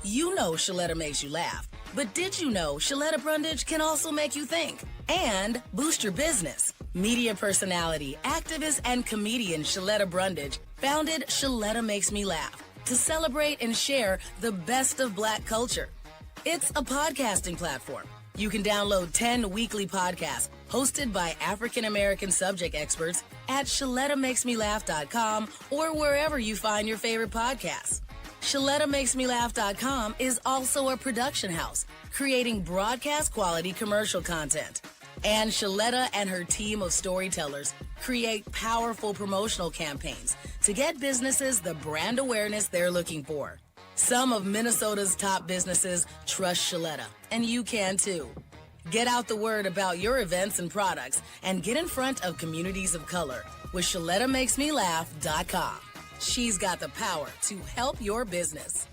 You know Shaletta makes you laugh, but did you know Shaletta Brundage can also make you think and boost your business? Media personality, activist, and comedian Shaletta Brundage founded Shaletta Makes Me Laugh to celebrate and share the best of Black culture. It's a podcasting platform. You can download 10 weekly podcasts hosted by African-American subject experts at ShalettaMakesMeLaugh.com or wherever you find your favorite podcasts. ShalettaMakesMeLaugh.com is also a production house, creating broadcast quality commercial content. And Shaletta and her team of storytellers create powerful promotional campaigns to get businesses the brand awareness they're looking for. Some of Minnesota's top businesses trust Shaletta, and you can too. Get out the word about your events and products and get in front of communities of color with ShalettaMakesMeLaugh.com. She's got the power to help your business.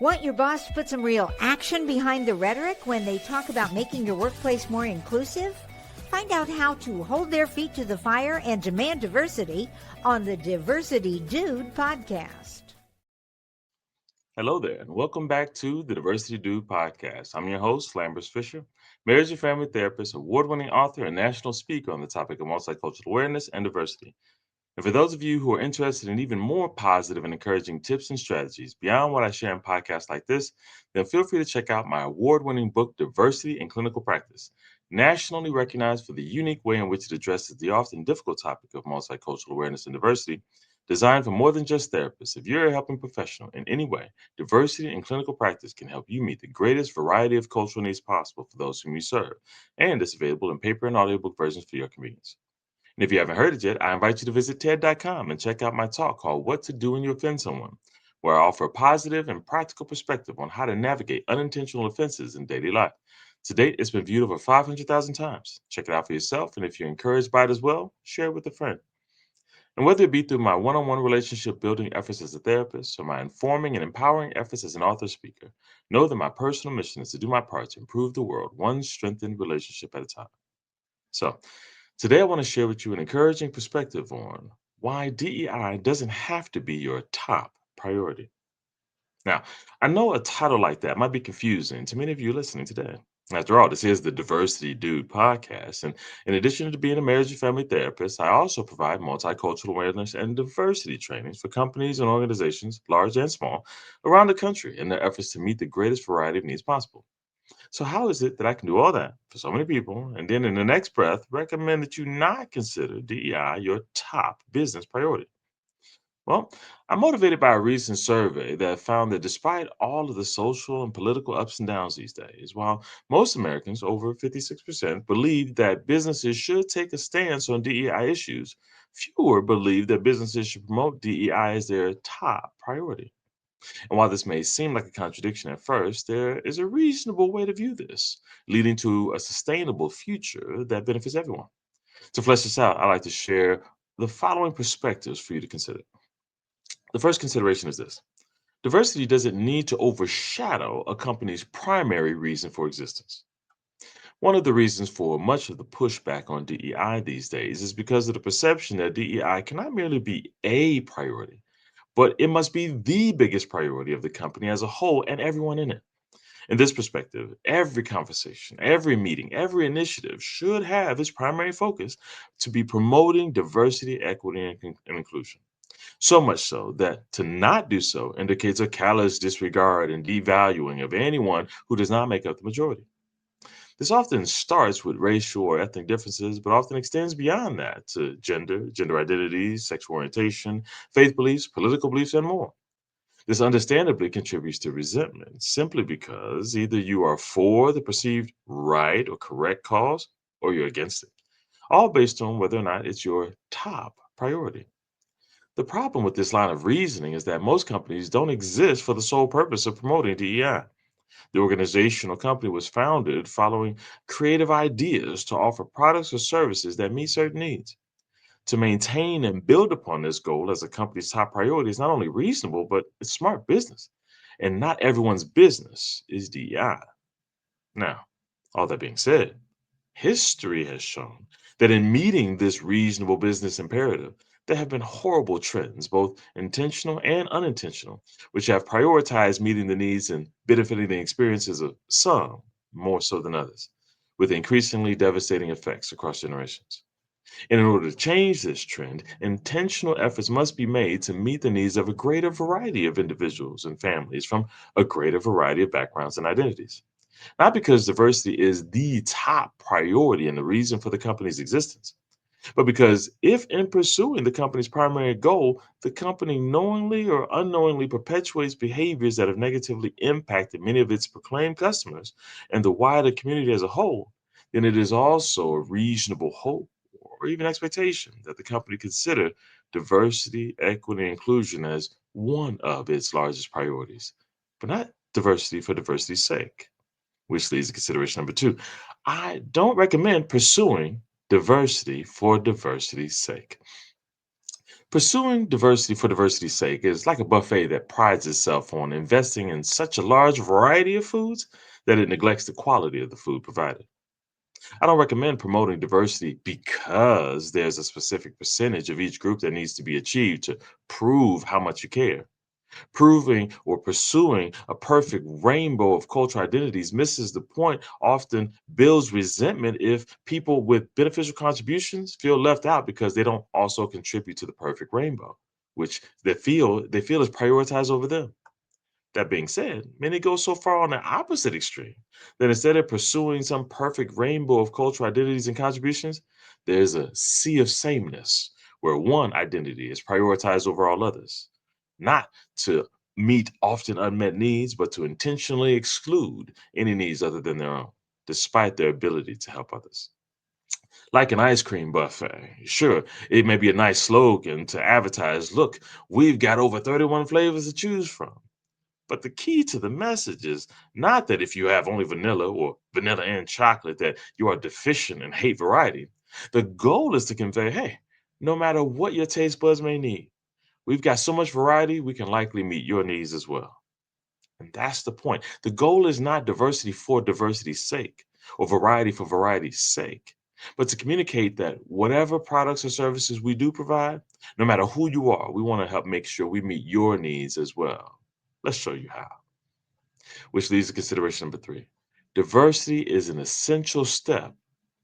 Want your boss to put some real action behind the rhetoric when they talk about making your workplace more inclusive? Find out how to hold their feet to the fire and demand diversity on the Diversity Dude podcast. Hello there, and welcome back to the Diversity Dude podcast. I'm your host, Lambert Fisher, marriage and family therapist, award-winning author, and national speaker on the topic of multicultural awareness and diversity. And for those of you who are interested in even more positive and encouraging tips and strategies beyond what I share in podcasts like this, then feel free to check out my award-winning book, Diversity in Clinical Practice, nationally recognized for the unique way in which it addresses the often difficult topic of multicultural awareness and diversity, designed for more than just therapists. If you're a helping professional in any way, Diversity in Clinical Practice can help you meet the greatest variety of cultural needs possible for those whom you serve, and it's available in paper and audiobook versions for your convenience. And if you haven't heard it yet, I invite you to visit TED.com and check out my talk called What to Do When You Offend Someone, where I offer a positive and practical perspective on how to navigate unintentional offenses in daily life. To date, it's been viewed over 500,000 times. Check it out for yourself, and if you're encouraged by it as well, share it with a friend. And whether it be through my one-on-one relationship building efforts as a therapist or my informing and empowering efforts as an author speaker, know that my personal mission is to do my part to improve the world one strengthened relationship at a time. So, today, I want to share with you an encouraging perspective on why DEI doesn't have to be your top priority. Now, I know a title like that might be confusing to many of you listening today. After all, this is the Diversity Dude podcast. And in addition to being a marriage and family therapist, I also provide multicultural awareness and diversity trainings for companies and organizations, large and small, around the country in their efforts to meet the greatest variety of needs possible. So how is it that I can do all that for so many people and then in the next breath recommend that you not consider DEI your top business priority? Well, I'm motivated by a recent survey that found that despite all of the social and political ups and downs these days, while most Americans, over 56%, believe that businesses should take a stance on DEI issues, fewer believe that businesses should promote DEI as their top priority. And while this may seem like a contradiction at first, there is a reasonable way to view this, leading to a sustainable future that benefits everyone. To flesh this out, I'd like to share the following perspectives for you to consider. The first consideration is this: diversity doesn't need to overshadow a company's primary reason for existence. One of the reasons for much of the pushback on DEI these days is because of the perception that DEI cannot merely be a priority, but it must be the biggest priority of the company as a whole and everyone in it. In this perspective, every conversation, every meeting, every initiative should have its primary focus to be promoting diversity, equity, and inclusion. So much so that to not do so indicates a callous disregard and devaluing of anyone who does not make up the majority. This often starts with racial or ethnic differences, but often extends beyond that to gender, gender identity, sexual orientation, faith beliefs, political beliefs, and more. This understandably contributes to resentment simply because either you are for the perceived right or correct cause or you're against it, all based on whether or not it's your top priority. The problem with this line of reasoning is that most companies don't exist for the sole purpose of promoting DEI. The organization or company was founded following creative ideas to offer products or services that meet certain needs. To maintain and build upon this goal as a company's top priority is not only reasonable, but it's smart business. And not everyone's business is DEI. Now, all that being said, history has shown that in meeting this reasonable business imperative, there have been horrible trends, both intentional and unintentional, which have prioritized meeting the needs and benefiting the experiences of some more so than others, with increasingly devastating effects across generations. And in order to change this trend, intentional efforts must be made to meet the needs of a greater variety of individuals and families from a greater variety of backgrounds and identities. Not because diversity is the top priority and the reason for the company's existence, but because if in pursuing the company's primary goal, the company knowingly or unknowingly perpetuates behaviors that have negatively impacted many of its proclaimed customers and the wider community as a whole, then it is also a reasonable hope or even expectation that the company consider diversity, equity, and inclusion as one of its largest priorities, but not diversity for diversity's sake, which leads to consideration number two. I don't recommend pursuing diversity for diversity's sake. Pursuing diversity for diversity's sake is like a buffet that prides itself on investing in such a large variety of foods that it neglects the quality of the food provided. I don't recommend promoting diversity because there's a specific percentage of each group that needs to be achieved to prove how much you care. Proving or pursuing a perfect rainbow of cultural identities misses the point, often builds resentment if people with beneficial contributions feel left out because they don't also contribute to the perfect rainbow, which they feel is prioritized over them. That being said, many go so far on the opposite extreme that instead of pursuing some perfect rainbow of cultural identities and contributions, there's a sea of sameness where one identity is prioritized over all others, not to meet often unmet needs, but to intentionally exclude any needs other than their own, despite their ability to help others. Like an ice cream buffet. Sure, it may be a nice slogan to advertise, look, we've got over 31 flavors to choose from. But the key to the message is not that if you have only vanilla or vanilla and chocolate that you are deficient and hate variety. The goal is to convey, hey, no matter what your taste buds may need, we've got so much variety we can likely meet your needs as well. And that's the point. The goal is not diversity for diversity's sake or variety for variety's sake, but to communicate that whatever products or services we do provide, no matter who you are, we want to help make sure we meet your needs as well. Let's show you how, which leads to consideration number three. Diversity is an essential step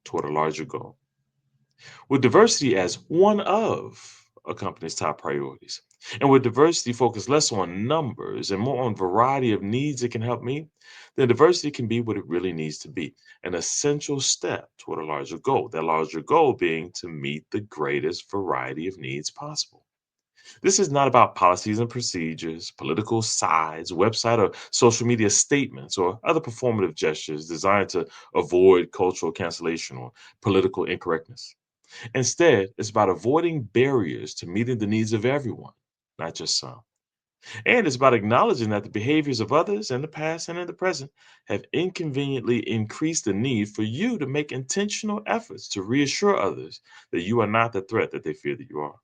toward a larger goal. With diversity as one of a company's top priorities, and with diversity focused less on numbers and more on variety of needs it can help meet, then diversity can be what it really needs to be, an essential step toward a larger goal. That larger goal being to meet the greatest variety of needs possible. This is not about policies and procedures, political sides, website or social media statements, or other performative gestures designed to avoid cultural cancellation or political incorrectness. Instead, it's about avoiding barriers to meeting the needs of everyone, not just some. And it's about acknowledging that the behaviors of others in the past and in the present have inconveniently increased the need for you to make intentional efforts to reassure others that you are not the threat that they fear that you are.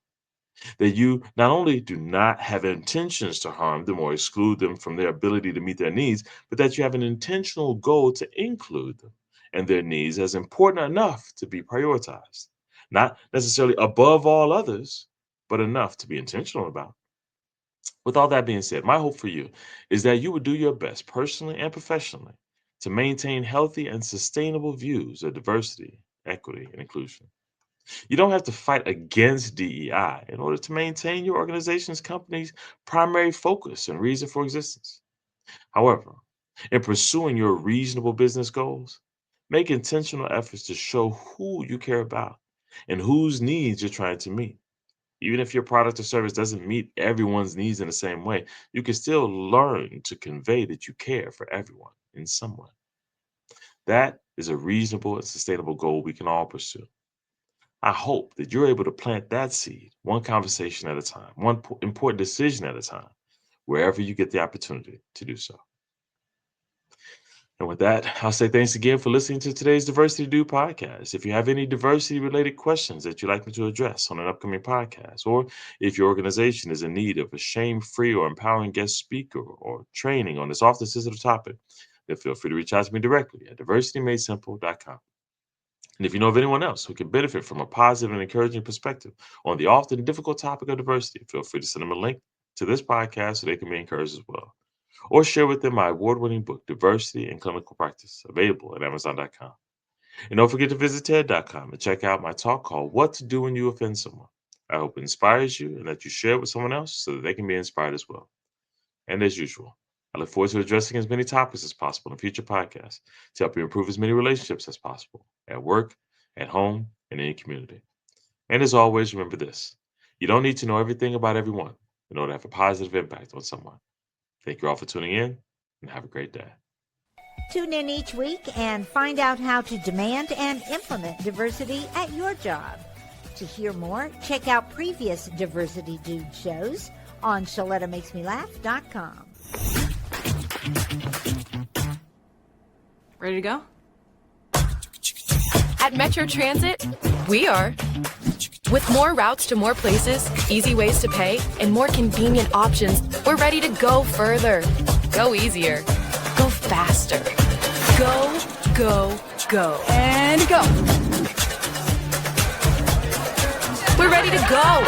That you not only do not have intentions to harm them or exclude them from their ability to meet their needs, but that you have an intentional goal to include them and their needs as important enough to be prioritized. Not necessarily above all others, but enough to be intentional about. With all that being said, my hope for you is that you would do your best, personally and professionally, to maintain healthy and sustainable views of diversity, equity, and inclusion. You don't have to fight against DEI in order to maintain your organization's company's primary focus and reason for existence. However, in pursuing your reasonable business goals, make intentional efforts to show who you care about and whose needs you're trying to meet. Even if your product or service doesn't meet everyone's needs in the same way, you can still learn to convey that you care for everyone in some way. That is a reasonable and sustainable goal we can all pursue. I hope that you're able to plant that seed one conversation at a time, one important decision at a time, wherever you get the opportunity to do so. And with that, I'll say thanks again for listening to today's Diversity Do podcast. If you have any diversity related questions that you'd like me to address on an upcoming podcast, or if your organization is in need of a shame free or empowering guest speaker or training on this often sensitive topic, then feel free to reach out to me directly at diversitymadesimple.com. And if you know of anyone else who can benefit from a positive and encouraging perspective on the often difficult topic of diversity, feel free to send them a link to this podcast so they can be encouraged as well. Or share with them my award-winning book, Diversity in Clinical Practice, available at Amazon.com. And don't forget to visit TED.com and check out my talk called What to Do When You Offend Someone. I hope it inspires you and that you share it with someone else so that they can be inspired as well. And as usual, I look forward to addressing as many topics as possible in future podcasts to help you improve as many relationships as possible at work, at home, and in your community. And as always, remember this: you don't need to know everything about everyone in order to have a positive impact on someone. Thank you all for tuning in and have a great day. Tune in each week and find out how to demand and implement diversity at your job. To hear more, check out previous Diversity Dude shows on ShalettaMakesMeLaugh.com. Ready to go? At Metro Transit, we are. With more routes to more places, easy ways to pay, and more convenient options, we're ready to go further. Go easier. Go faster. Go, go, go. And go. We're ready to go.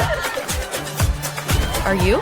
Are you?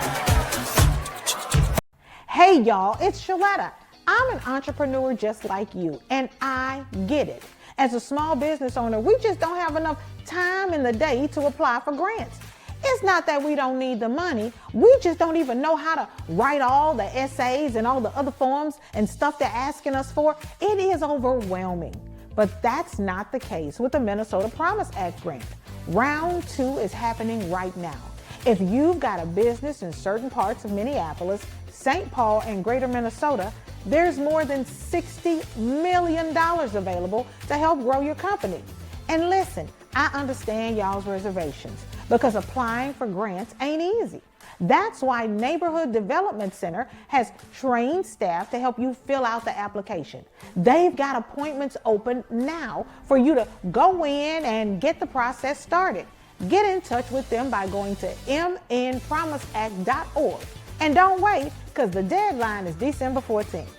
Hey y'all, it's Shaletta. I'm an entrepreneur just like you, and I get it. As a small business owner, we just don't have enough time in the day to apply for grants. It's not that we don't need the money, we just don't even know how to write all the essays and all the other forms and stuff they're asking us for. It is overwhelming. But that's not the case with the Minnesota Promise Act grant. Round 2 is happening right now. If you've got a business in certain parts of Minneapolis, St. Paul, and Greater Minnesota, there's more than $60 million available to help grow your company. And listen, I understand y'all's reservations because applying for grants ain't easy. That's why Neighborhood Development Center has trained staff to help you fill out the application. They've got appointments open now for you to go in and get the process started. Get in touch with them by going to mnpromiseact.org. And don't wait, because the deadline is December 14th.